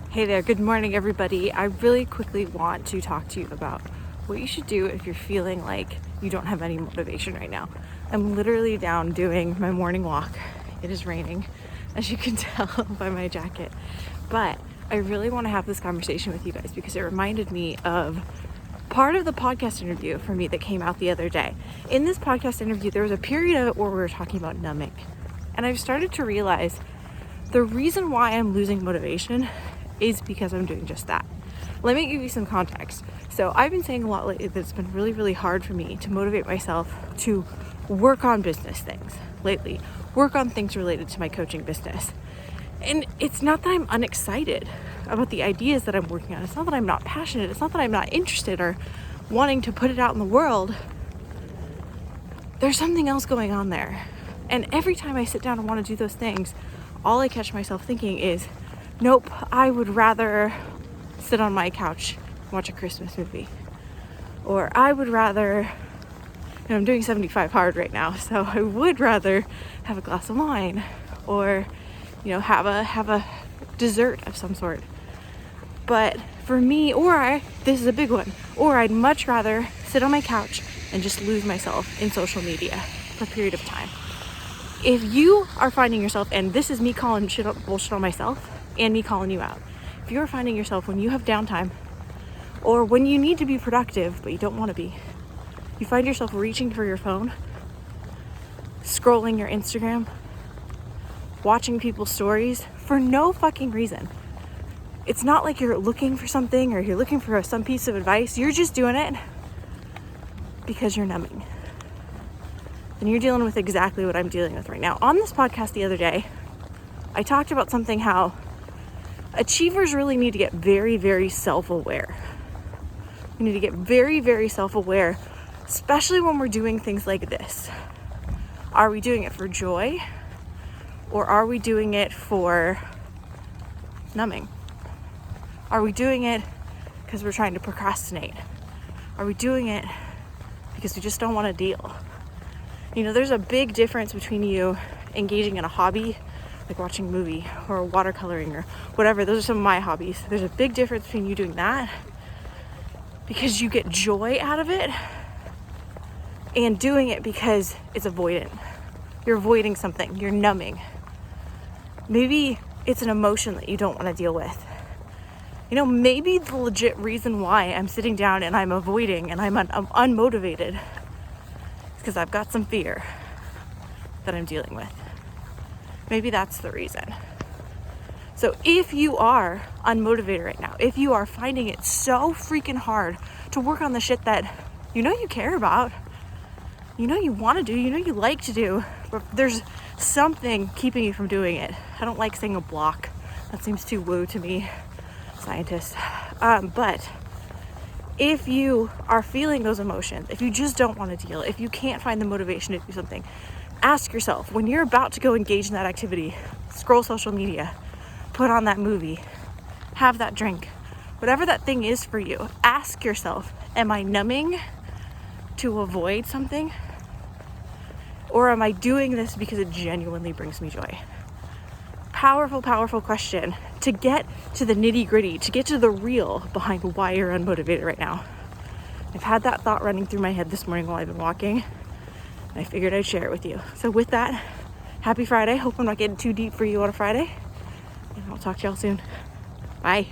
Hey there, good morning everybody. I really quickly want to talk to you about what you should do if you're feeling like you don't have any motivation right now. I'm literally down doing my morning walk. It is raining, as you can tell by my jacket. But I really want to have this conversation with you guys because it reminded me of part of the podcast interview for me that came out the other day. In this podcast interview, there was a period of it where we were talking about numbing. And I've started to realize the reason why I'm losing motivation is because I'm doing just that. Let me give you some context. So I've been saying a lot lately that it's been really, really hard for me to motivate myself to work on business things lately, work on things related to my coaching business. And it's not that I'm unexcited about the ideas that I'm working on. It's not that I'm not passionate. It's not that I'm not interested or wanting to put it out in the world. There's something else going on there. And every time I sit down and want to do those things, all I catch myself thinking is, nope, I would rather sit on my couch and watch a Christmas movie. Or I would rather, I'm doing 75 hard right now, so I would rather have a glass of wine or, have a dessert of some sort. But for me, this is a big one, or I'd much rather sit on my couch and just lose myself in social media for a period of time. If you are finding yourself, and this is me calling bullshit on myself, and me calling you out. If you're finding yourself when you have downtime or when you need to be productive but you don't want to be, you find yourself reaching for your phone, scrolling your Instagram, watching people's stories for no fucking reason. It's not like you're looking for something or you're looking for some piece of advice. You're just doing it because you're numbing. And you're dealing with exactly what I'm dealing with right now. On this podcast the other day, I talked about something how achievers really need to get very, very self-aware. We need to get very, very self-aware, especially when we're doing things like this. Are we doing it for joy? Or are we doing it for numbing? Are we doing it because we're trying to procrastinate? Are we doing it because we just don't want to deal? There's a big difference between you engaging in a hobby like watching a movie or watercoloring or whatever. Those are some of my hobbies. There's a big difference between you doing that because you get joy out of it and doing it because it's avoidant. You're avoiding something. You're numbing. Maybe it's an emotion that you don't want to deal with. Maybe the legit reason why I'm sitting down and I'm avoiding and I'm unmotivated is because I've got some fear that I'm dealing with. Maybe that's the reason. So if you are unmotivated right now, if you are finding it so freaking hard to work on the shit that you care about, you want to do, you like to do, but there's something keeping you from doing it. I don't like saying a block. That seems too woo to me, scientist. But if you are feeling those emotions, if you just don't want to deal, if you can't find the motivation to do something, ask yourself, when you're about to go engage in that activity, scroll social media, put on that movie, have that drink, whatever that thing is for you, ask yourself, am I numbing to avoid something? Or am I doing this because it genuinely brings me joy? Powerful, powerful question to get to the nitty-gritty, to get to the real behind why you're unmotivated right now. I've had that thought running through my head this morning while I've been walking. I figured I'd share it with you. So with that, happy Friday. Hope I'm not getting too deep for you on a Friday. And I'll talk to y'all soon. Bye.